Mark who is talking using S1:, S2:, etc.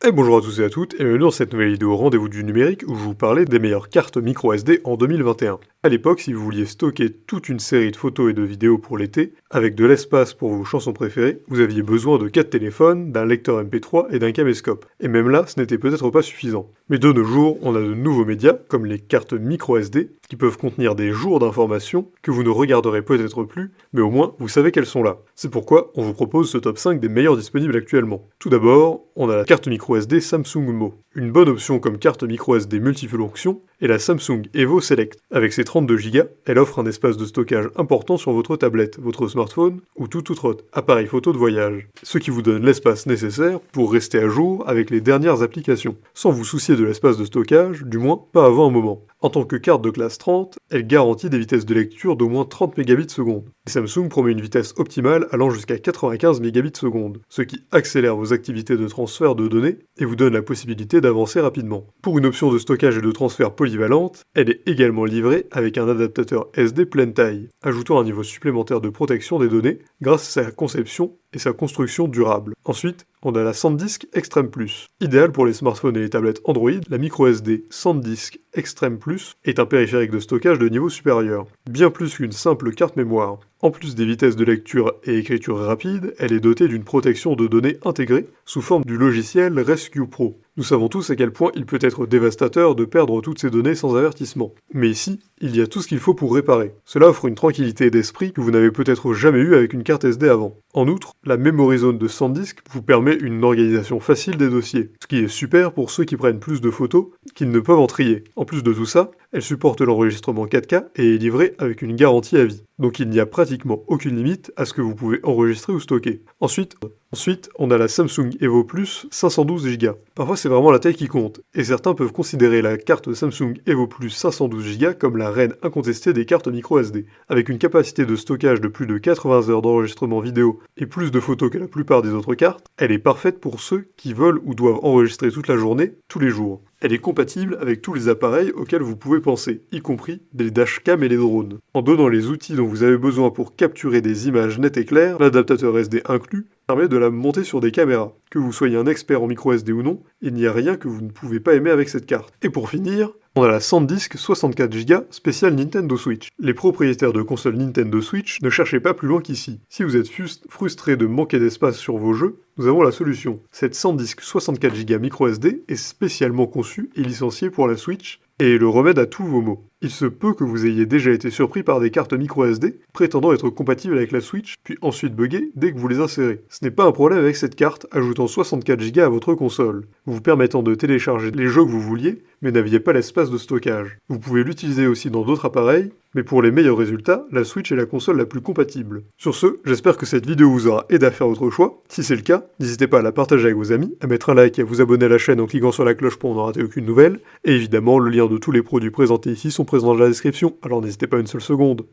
S1: Et bonjour à tous et à toutes, et bienvenue dans cette nouvelle vidéo Rendez-vous du numérique où je vous parlais des meilleures cartes micro SD en 2021. À l'époque, si vous vouliez stocker toute une série de photos et de vidéos pour l'été, avec de l'espace pour vos chansons préférées, vous aviez besoin de 4 téléphones, d'un lecteur MP3 et d'un caméscope. Et même là, ce n'était peut-être pas suffisant. Mais de nos jours, on a de nouveaux médias, comme les cartes micro SD, qui peuvent contenir des jours d'informations que vous ne regarderez peut-être plus, mais au moins vous savez qu'elles sont là. C'est pourquoi on vous propose ce top 5 des meilleurs disponibles actuellement. Tout d'abord, on a la carte micro SD Samsung Mo. Une bonne option comme carte micro SD multifonction est la Samsung Evo Select. Avec ses 32 Go, elle offre un espace de stockage important sur votre tablette, votre smartphone ou tout autre appareil photo de voyage. Ce qui vous donne l'espace nécessaire pour rester à jour avec les dernières applications, sans vous soucier de l'espace de stockage, du moins pas avant un moment. En tant que carte de classe 30, elle garantit des vitesses de lecture d'au moins 30 Mbps. Samsung promet une vitesse optimale allant jusqu'à 95 Mbps, ce qui accélère vos activités de transfert de données et vous donne la possibilité d'avancer rapidement. Pour une option de stockage et de transfert polyvalente, elle est également livrée avec un adaptateur SD pleine taille, ajoutant un niveau supplémentaire de protection des données grâce à sa conception et sa construction durable. Ensuite, on a la SanDisk Extreme Plus. Idéale pour les smartphones et les tablettes Android, la microSD SanDisk Extreme Plus est un périphérique de stockage de niveau supérieur, bien plus qu'une simple carte mémoire. En plus des vitesses de lecture et écriture rapides, elle est dotée d'une protection de données intégrée sous forme du logiciel Rescue Pro. Nous savons tous à quel point il peut être dévastateur de perdre toutes ces données sans avertissement. Mais ici, il y a tout ce qu'il faut pour réparer. Cela offre une tranquillité d'esprit que vous n'avez peut-être jamais eue avec une carte SD avant. En outre, la Memory Zone de SanDisk vous permet une organisation facile des dossiers, ce qui est super pour ceux qui prennent plus de photos qu'ils ne peuvent en trier. En plus de tout ça, elle supporte l'enregistrement 4K et est livrée avec une garantie à vie. Donc il n'y a pratiquement aucune limite à ce que vous pouvez enregistrer ou stocker. Ensuite, on a la Samsung Evo Plus 512 Go. Parfois c'est vraiment la taille qui compte, et certains peuvent considérer la carte Samsung Evo Plus 512 Go comme la reine incontestée des cartes micro SD. Avec une capacité de stockage de plus de 80 heures d'enregistrement vidéo et plus de photos que la plupart des autres cartes, elle est parfaite pour ceux qui veulent ou doivent enregistrer toute la journée, tous les jours. Elle est compatible avec tous les appareils auxquels vous pouvez penser, y compris les dashcams et les drones. En donnant les outils dont vous avez besoin pour capturer des images nettes et claires, l'adaptateur SD inclus permet de la monter sur des caméras. Que vous soyez un expert en micro SD ou non, il n'y a rien que vous ne pouvez pas aimer avec cette carte. Et pour finir, on a la SanDisk 64 Go spéciale Nintendo Switch. Les propriétaires de consoles Nintendo Switch ne cherchez pas plus loin qu'ici. Si vous êtes frustré de manquer d'espace sur vos jeux, nous avons la solution. Cette SanDisk 64 Go micro SD est spécialement conçue et licenciée pour la Switch et est le remède à tous vos maux. Il se peut que vous ayez déjà été surpris par des cartes micro SD prétendant être compatibles avec la Switch, puis ensuite buggées dès que vous les insérez. Ce n'est pas un problème avec cette carte, ajoutant 64 Go à votre console, vous permettant de télécharger les jeux que vous vouliez, mais n'aviez pas l'espace de stockage. Vous pouvez l'utiliser aussi dans d'autres appareils, mais pour les meilleurs résultats, la Switch est la console la plus compatible. Sur ce, j'espère que cette vidéo vous aura aidé à faire votre choix. Si c'est le cas, n'hésitez pas à la partager avec vos amis, à mettre un like et à vous abonner à la chaîne en cliquant sur la cloche pour ne rater aucune nouvelle. Et évidemment, le lien de tous les produits présentés ici sont présents dans la description, alors n'hésitez pas une seule seconde.